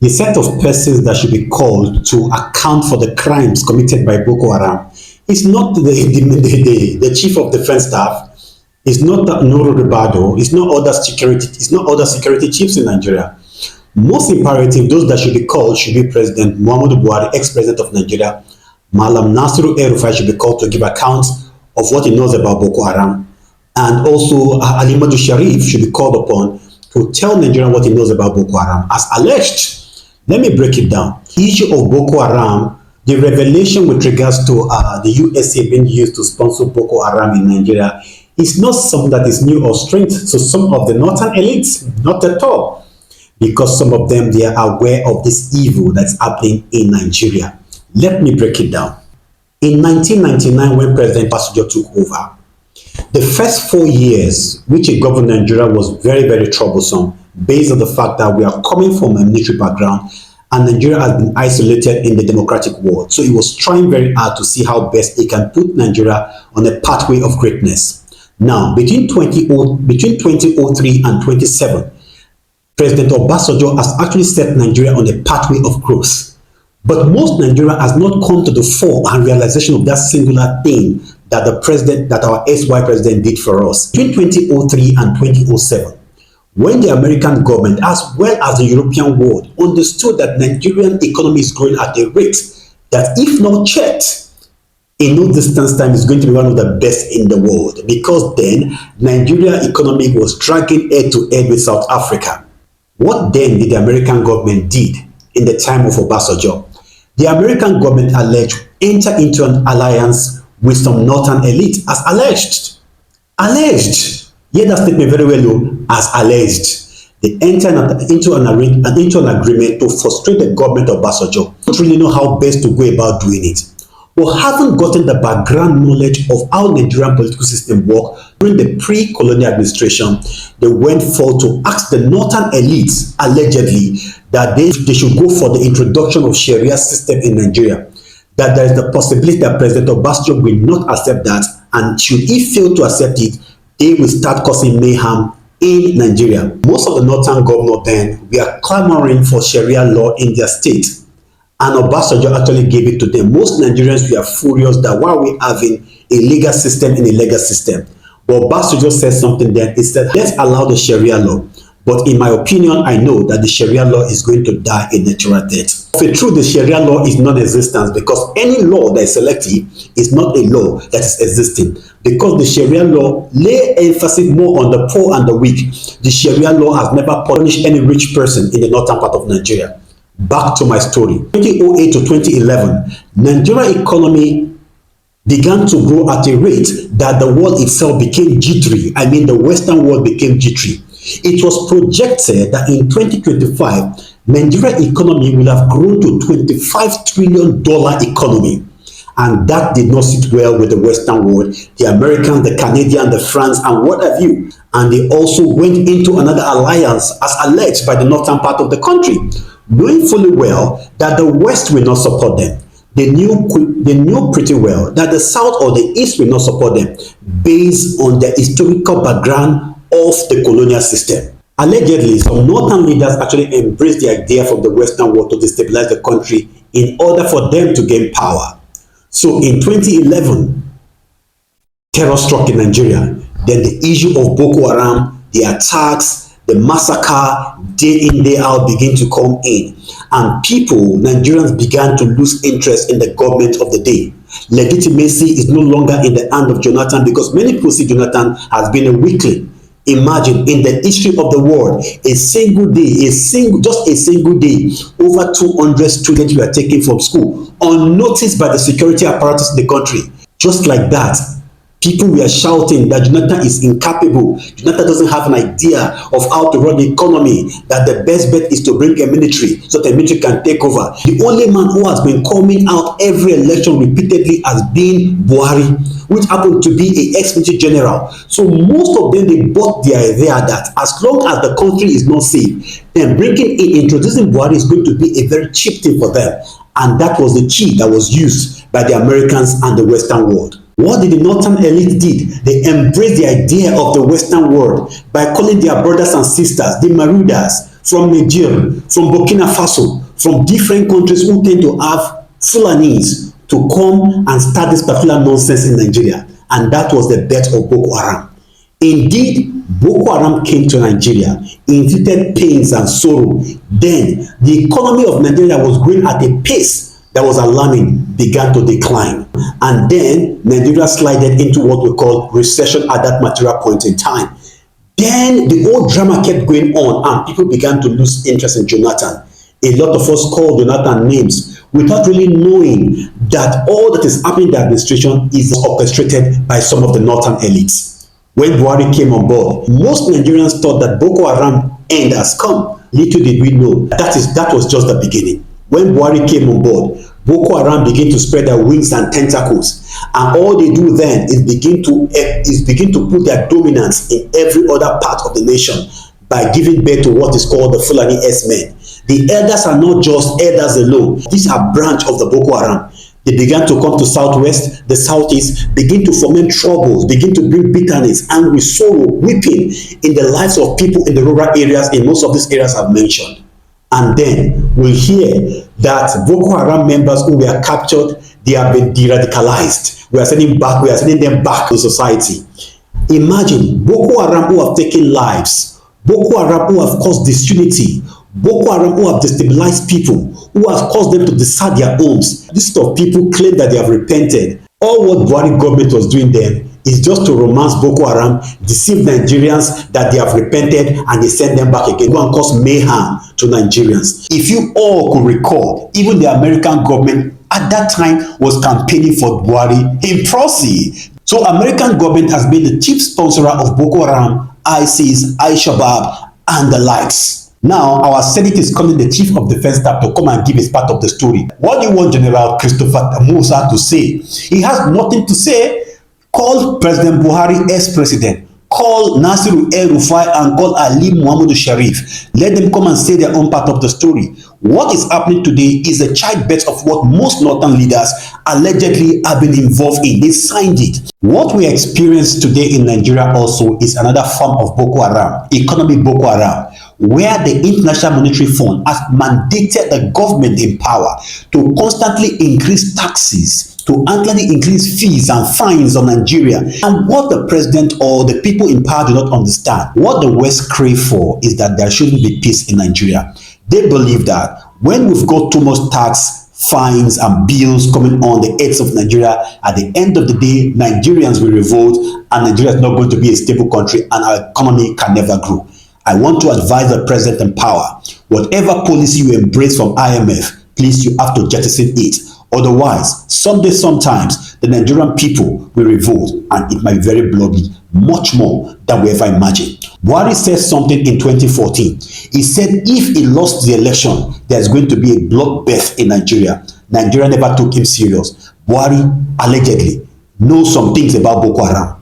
The set of persons that should be called to account for the crimes committed by Boko Haram is not the chief of defense staff, it's not Nuru Ribado, it's not other security chiefs in Nigeria. Most imperative, those that should be called should be President Muhammadu Buhari, ex-president of Nigeria. Malam Nasiru El-Rufai should be called to give account of what he knows about Boko Haram. And also Alimadu Sharif should be called upon to tell Nigeria what he knows about Boko Haram. As alleged, let me break it down. The issue of Boko Haram, the revelation with regards to the USA being used to sponsor Boko Haram in Nigeria is not something that is new or strange to some of the northern elites, not at all. Because some of them, they are aware of this evil that's happening in Nigeria. Let me break it down. In 1999, when President Obasanjo took over, the first 4 years, which he governed Nigeria, was very, very troublesome, based on the fact that we are coming from a military background and Nigeria has been isolated in the democratic world. So he was trying very hard to see how best he can put Nigeria on a pathway of greatness. Now, between 2003 and 2007, President Obasanjo has actually set Nigeria on a pathway of growth. But most Nigeria has not come to the fore and realization of that singular thing that our SY president did for us. Between 2003 and 2007, when the American government, as well as the European world, understood that Nigerian economy is growing at a rate that, if not checked, in no distance time is going to be one of the best in the world. Because then, Nigeria economy was dragging head to head with South Africa. What then did the American government did in the time of Obasanjo? The American government entered into an alliance with some northern elite, as alleged. Alleged. Hear that statement very well, as alleged. They entered into an agreement to frustrate the government of Obasanjo. Don't really know how best to go about doing it. But haven't gotten the background knowledge of how Nigerian political system worked during the pre-colonial administration. They went forth to ask the northern elites, allegedly, that they should go for the introduction of Sharia system in Nigeria. That there is the possibility that President Obasanjo will not accept that, and should he fail to accept it, they will start causing mayhem in Nigeria. Most of the northern governors then were clamoring for Sharia law in their state. And Obasanjo actually gave it to them. Most Nigerians were furious that why are we having a legal system in a legal system? But Obasanjo said something then. He said, let's allow the Sharia law. But in my opinion, I know that the Sharia law is going to die a natural death. For true, the Sharia law is non-existent, because any law that is selective is not a law that is existing. Because the Sharia law lay emphasis more on the poor and the weak. The Sharia law has never punished any rich person in the northern part of Nigeria. Back to my story. 2008 to 2011, Nigeria economy began to grow at a rate that the world itself became jittery. I mean, the Western world became jittery. It was projected that in 2025, Nigeria economy will have grown to $25 trillion economy. And that did not sit well with the Western world, the Americans, the Canadians, the France, and what have you. And they also went into another alliance, as alleged by the northern part of the country, knowing fully well that the West will not support them. They knew pretty well that the South or the East will not support them, based on their historical background of the colonial system. Allegedly, some northern leaders actually embraced the idea from the Western world to destabilize the country in order for them to gain power. So in 2011, terror struck in Nigeria. Then the issue of Boko Haram, the attacks, the massacre, day in, day out, begin to come in. And people, Nigerians, began to lose interest in the government of the day. Legitimacy is no longer in the hand of Jonathan, because many people see Jonathan as being a weakling. Imagine, in the history of the world, a single day, just a single day, over 200 students were taken from school, unnoticed by the security apparatus in the country. Just like that, people were shouting that Jonathan is incapable. Jonathan doesn't have an idea of how to run the economy, that the best bet is to bring a military so the military can take over. The only man who has been coming out every election repeatedly has been Buhari, which happened to be an ex-military general. So most of them, they bought the idea that as long as the country is not safe, then introducing Buhari is going to be a very cheap thing for them. And that was the key that was used by the Americans and the Western world. What did the northern elite did? They embraced the idea of the Western world by calling their brothers and sisters the marauders. from Niger, from Burkina Faso, from different countries who tend to have Fulanis to come and start this particular nonsense in Nigeria. And that was the death of Boko Haram. Indeed, Boko Haram came to Nigeria, inflicted pains and sorrow. Then, the economy of Nigeria was growing at a pace that was alarming, began to decline. And then, Nigeria slided into what we call recession at that material point in time. Then, the whole drama kept going on and people began to lose interest in Jonathan. A lot of us called Jonathan names without really knowing that all that is happening in the administration is orchestrated by some of the northern elites. When Buhari came on board, most Nigerians thought that Boko Haram end has come. Little did we know that was just the beginning. When Buhari came on board, Boko Haram began to spread their wings and tentacles, and all they do then is begin to put their dominance in every other part of the nation by giving birth to what is called the Fulani S-men. The elders are not just elders alone. These are branch of the Boko Haram. They began to come to southwest, the southeast, begin to foment troubles, begin to bring bitterness, angry, sorrow, weeping in the lives of people in the rural areas, in most of these areas I've mentioned. And then we hear that Boko Haram members who were captured, they have been de-radicalized. We are sending them back to society. Imagine Boko Haram who have taken lives, Boko Haram who have caused disunity, Boko Haram who have destabilized people, who have caused them to desert their homes. This sort of people claim that they have repented. All what Buhari government was doing then is just to romance Boko Haram, deceive Nigerians that they have repented, and they send them back again, go and cause mayhem to Nigerians. If you all could recall, even the American government at that time was campaigning for Buhari in proxy. So American government has been the chief sponsor of Boko Haram, ISIS, Al-Shabaab, and the likes. Now, our Senate is calling the Chief of Defense Staff to come and give his part of the story. What do you want General Christopher Musa to say? He has nothing to say. Call President Buhari ex-president. Call Nasiru El-Rufai and call Ali Muhammadu Sharif. Let them come and say their own part of the story. What is happening today is a childbirth of what most northern leaders allegedly have been involved in. They signed it. What we experience today in Nigeria also is another form of Boko Haram, economic Boko Haram, where the International Monetary Fund has mandated the government in power to constantly increase taxes, to constantly increase fees and fines on Nigeria. And what the president or the people in power do not understand, what the West crave for is that there shouldn't be peace in Nigeria. They believe that when we've got too much tax, fines and bills coming on the heads of Nigeria, at the end of the day, Nigerians will revolt and Nigeria is not going to be a stable country and our economy can never grow. I want to advise the president in power, whatever policy you embrace from IMF, please, you have to jettison it. Otherwise, someday, sometimes, the Nigerian people will revolt and it might be very bloody, much more than we ever imagined. Buhari said something in 2014. He said if he lost the election, there's going to be a bloodbath in Nigeria. Nigeria never took him serious. Buhari allegedly knows some things about Boko Haram.